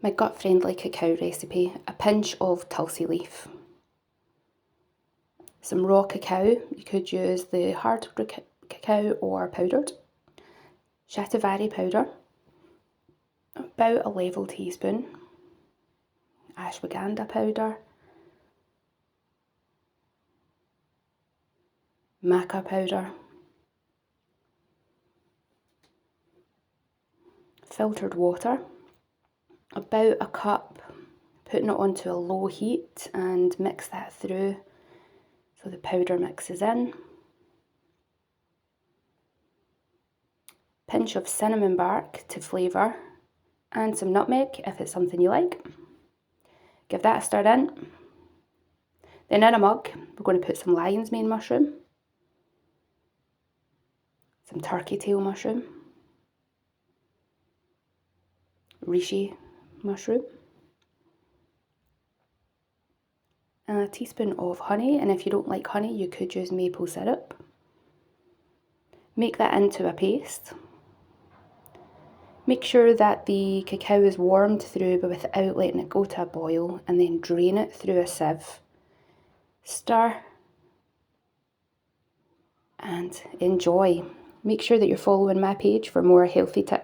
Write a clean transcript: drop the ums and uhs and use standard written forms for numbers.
My gut-friendly cacao recipe, a pinch of tulsi leaf. Some raw cacao, you could use the hard cacao or powdered. Shatavari powder, about a level teaspoon. Ashwagandha powder. Maca powder. Filtered water, about a cup, putting it onto a low heat and mix that through so the powder mixes in. Pinch of cinnamon bark to flavour and some nutmeg if it's something you like. Give that a stir in. Then in a mug we're going to put some lion's mane mushroom, some turkey tail mushroom, reishi mushroom, and a teaspoon of honey, and if you don't like honey you could use maple syrup. Make that into a paste. Make sure that the cacao is warmed through but without letting it go to a boil, and then drain it through a sieve. Stir and enjoy. Make sure that you're following my page for more healthy tips.